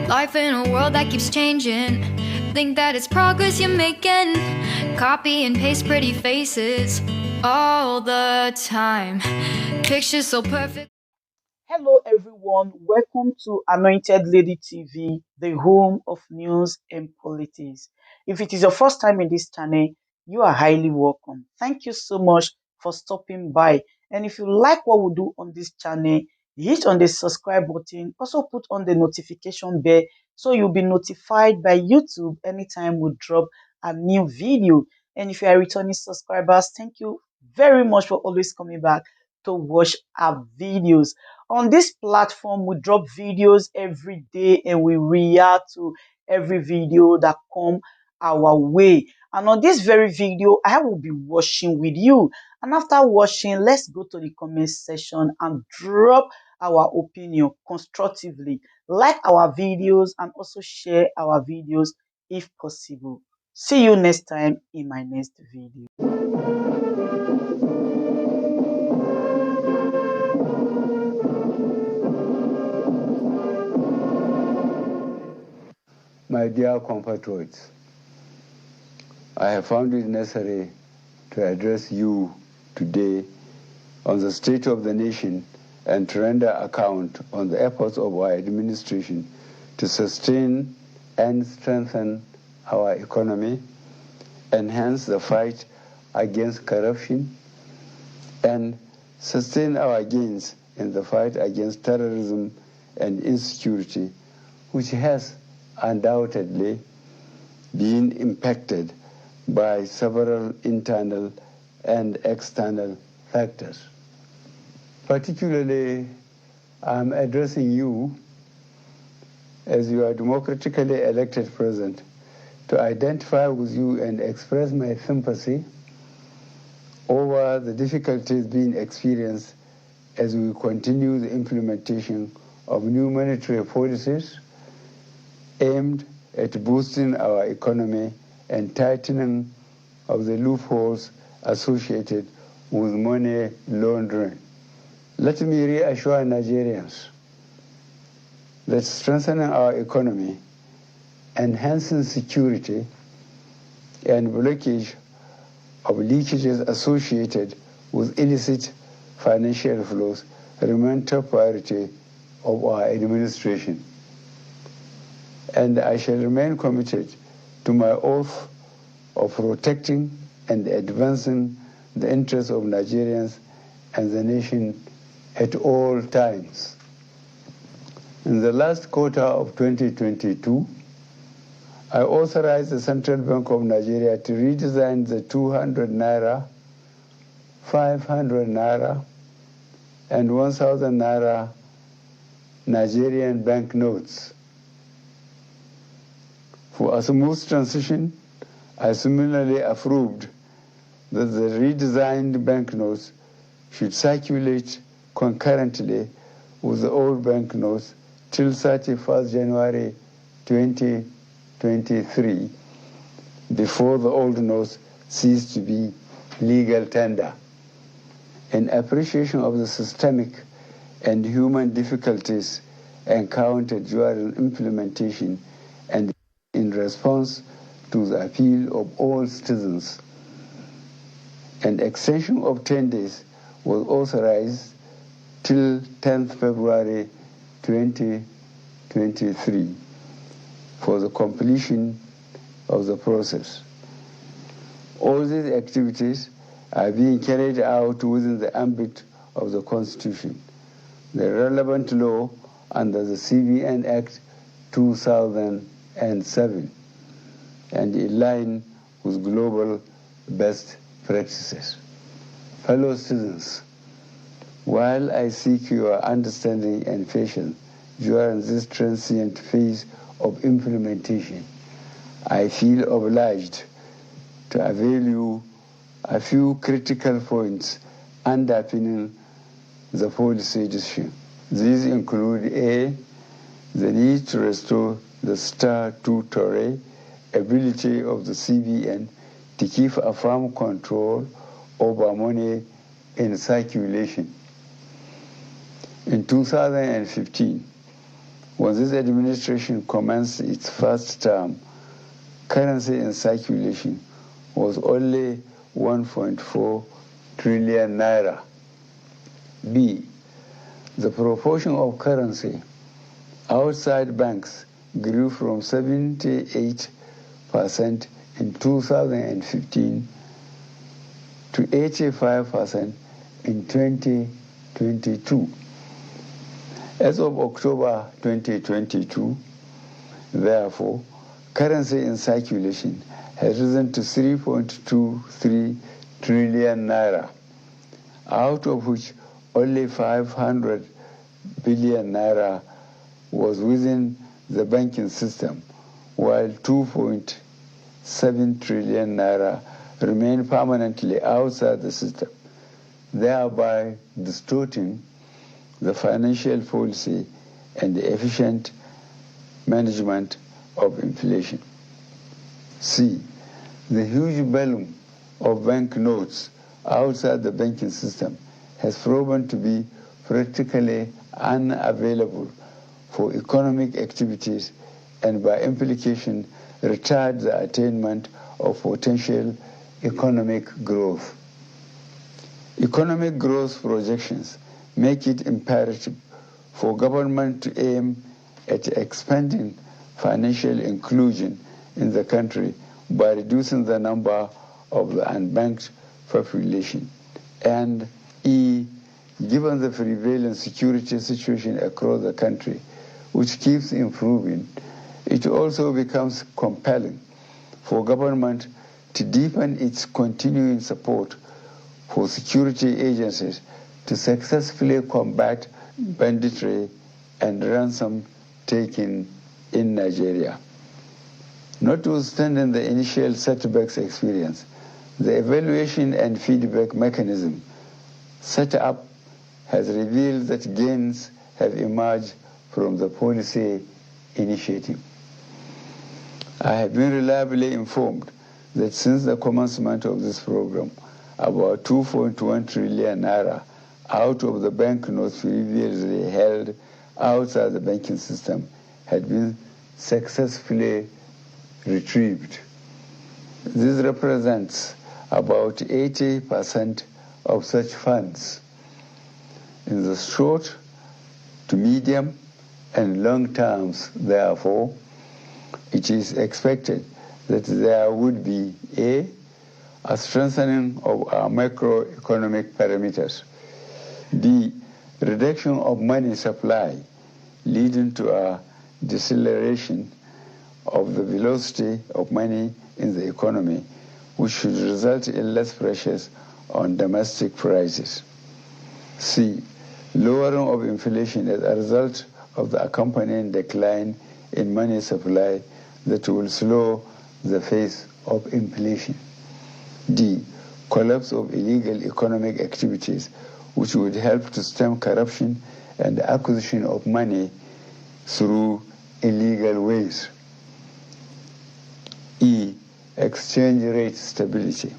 Life in a world that keeps changing. Think that it's progress you're making. Copy and paste pretty faces all the time. Pictures so perfect. Hello, everyone. Welcome to Anointed Lady TV, the home of news and politics. If it is your first time in this channel, you are highly welcome. Thank you so much for stopping by. And if you like what we do on this channel, hit on the subscribe button. Also put on the notification bell so you'll be notified by YouTube anytime we drop a new video. And if you are returning subscribers, thank you very much for always coming back to watch our videos. On this platform, we drop videos every day and we react to every video that come our way. And on this very video, I will be watching with you. And after watching, let's go to the comment section and drop our opinion constructively. Like our videos and also share our videos if possible. See you next time in my next video. My dear compatriots, I have found it necessary to address you today on the state of the nation and to render account on the efforts of our administration to sustain and strengthen our economy, enhance the fight against corruption, and sustain our gains in the fight against terrorism and insecurity, which has undoubtedly been impacted by several internal and external factors. Particularly, I'm addressing you as your democratically elected president to identify with you and express my sympathy over the difficulties being experienced as we continue the implementation of new monetary policies aimed at boosting our economy and tightening of the loopholes associated with money laundering. Let me reassure Nigerians that strengthening our economy, enhancing security, and blockage of leakages associated with illicit financial flows remain top priority of our administration. And I shall remain committed to my oath of protecting and advancing the interests of Nigerians and the nation at all times. In the last quarter of 2022, I authorized the Central Bank of Nigeria to redesign the 200 naira, 500 naira, and 1,000 naira Nigerian banknotes. For a smooth transition, I similarly approved that the redesigned banknotes should circulate concurrently with the old banknotes till 31st January 2023, before the old notes cease to be legal tender. In appreciation of the systemic and human difficulties encountered during implementation and in response to the appeal of all citizens, an extension of 10 days was authorized till 10th February 2023 for the completion of the process. All these activities are being carried out within the ambit of the Constitution, the relevant law under the CBN Act 2007, and in line with global best practices. Fellow citizens, while I seek your understanding and patience during this transient phase of implementation, I feel obliged to avail you a few critical points underpinning the policy decision. These include A, the need to restore the statutory ability of the CBN to keep a firm control over money in circulation. In 2015, When this administration commenced its first term, currency in circulation was only 1.4 trillion naira. B. The proportion of currency outside banks grew from 78% in 2015 to 85% in 2022. As of October 2022, therefore, currency in circulation has risen to 3.23 trillion naira, out of which only 500 billion naira was within the banking system, while 2.7 trillion naira remained permanently outside the system, thereby distorting the financial policy and the efficient management of inflation. C. The huge volume of bank notes outside the banking system has proven to be practically unavailable for economic activities and by implication retard the attainment of potential economic growth. Economic growth projections make it imperative for government to aim at expanding financial inclusion in the country by reducing the number of the unbanked population. And E, given the prevalent security situation across the country, which keeps improving, it also becomes compelling for government to deepen its continuing support for security agencies to successfully combat banditry and ransom taking in Nigeria. Notwithstanding the initial setbacks experience, the evaluation and feedback mechanism set up has revealed that gains have emerged from the policy initiative. I have been reliably informed that since the commencement of this program, about 2.1 trillion naira out of the banknotes previously held outside the banking system had been successfully retrieved. This represents about 80% of such funds. In the short to medium and long terms, therefore, it is expected that there would be a strengthening of our macroeconomic parameters, B, reduction of money supply, leading to a deceleration of the velocity of money in the economy, which should result in less pressures on domestic prices. C, lowering of inflation as a result of the accompanying decline in money supply that will slow the pace of inflation. D, collapse of illegal economic activities, which would help to stem corruption and the acquisition of money through illegal ways. E, exchange rate stability.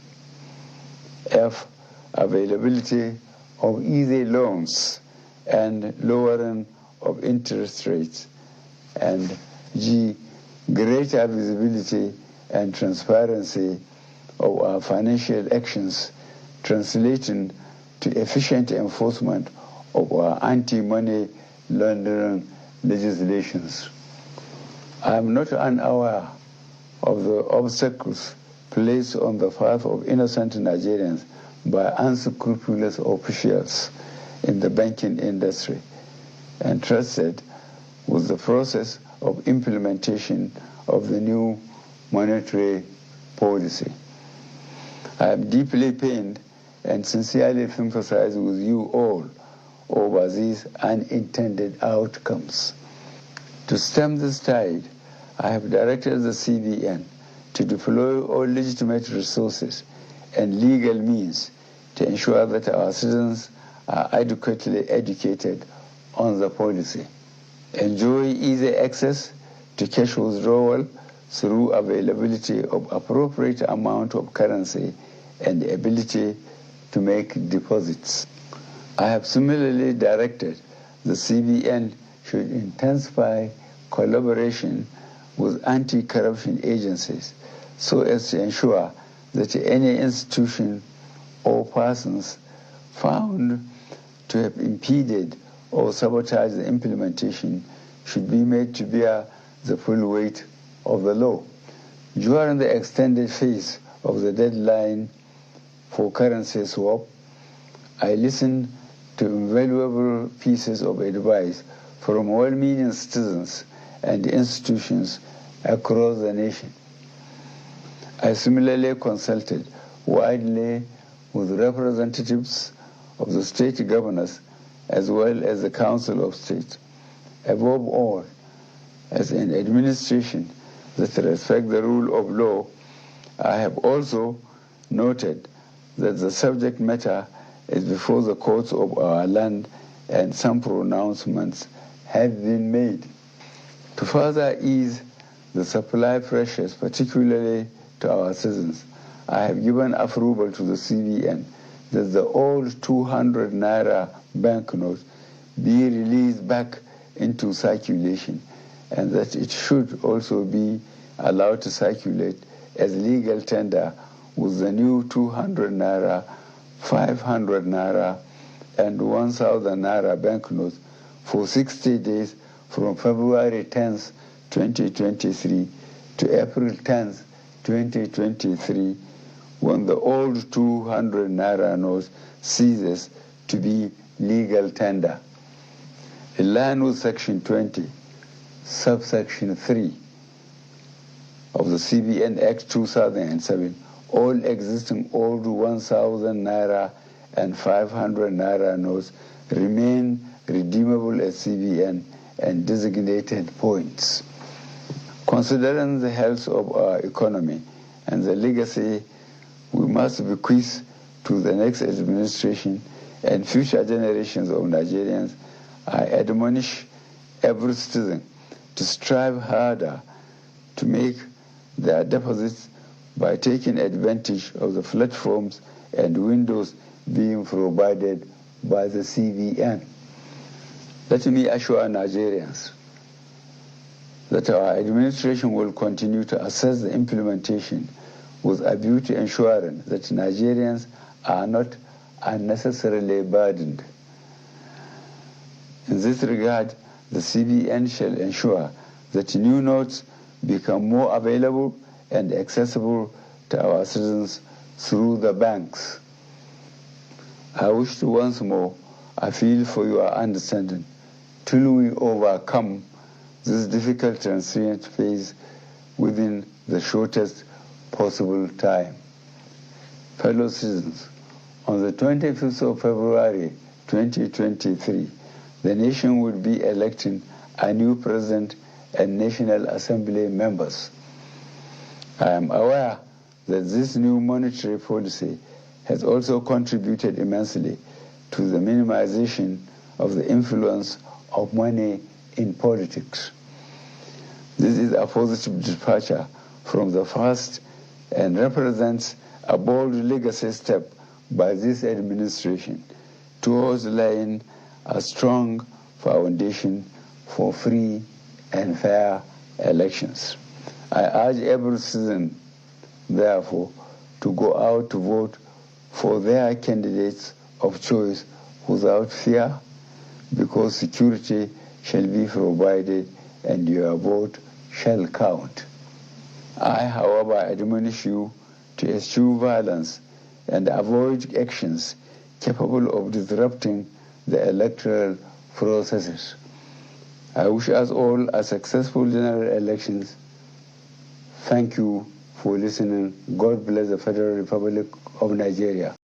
F, availability of easy loans and lowering of interest rates. And G, greater visibility and transparency of our financial actions, translating to efficient enforcement of our anti-money laundering legislations. I am not unaware of the obstacles placed on the path of innocent Nigerians by unscrupulous officials in the banking industry, entrusted with the process of implementation of the new monetary policy. I am deeply pained and sincerely sympathize with you all over these unintended outcomes. To stem this tide, I have directed the CBN to deploy all legitimate resources and legal means to ensure that our citizens are adequately educated on the policy, enjoy easy access to cash withdrawal through availability of appropriate amount of currency and the ability to make deposits. I have similarly directed the CBN should intensify collaboration with anti-corruption agencies so as to ensure that any institution or persons found to have impeded or sabotaged the implementation should be made to bear the full weight of the law. During the extended phase of the deadline for currency swap, I listened to invaluable pieces of advice from well-meaning citizens and institutions across the nation. I similarly consulted widely with representatives of the state governors as well as the Council of State. Above all, as an administration that respects the rule of law, I have also noted that the subject matter is before the courts of our land and some pronouncements have been made. To further ease the supply pressures, particularly to our citizens, I have given approval to the CBN that the old 200 naira banknote be released back into circulation and that it should also be allowed to circulate as legal tender with the new 200 naira, 500 naira, and 1,000 naira banknotes for 60 days from February 10th, 2023 to April 10th, 2023, when the old 200 naira note ceases to be legal tender. In line with Section 20, subsection 3 of the CBN Act 2007, all existing old 1,000 naira and 500 naira notes remain redeemable at CBN and designated points. Considering the health of our economy and the legacy we must bequeath to the next administration and future generations of Nigerians, I admonish every citizen to strive harder to make their deposits by taking advantage of the platforms and windows being provided by the CBN. Let me assure Nigerians that our administration will continue to assess the implementation with a view to ensuring that Nigerians are not unnecessarily burdened. In this regard, the CBN shall ensure that new notes become more available and accessible to our citizens through the banks. I wish to once more appeal for your understanding till we overcome this difficult transient phase within the shortest possible time. Fellow citizens, on the 25th of February 2023, the nation will be electing a new president and National Assembly members. I am aware that this new monetary policy has also contributed immensely to the minimization of the influence of money in politics. This is a positive departure from the past and represents a bold legacy step by this administration towards laying a strong foundation for free and fair elections. I urge every citizen, therefore, to go out to vote for their candidates of choice without fear, because security shall be provided and your vote shall count. I, however, admonish you to eschew violence and avoid actions capable of disrupting the electoral processes. I wish us all a successful general elections. Thank you for listening. God bless the Federal Republic of Nigeria.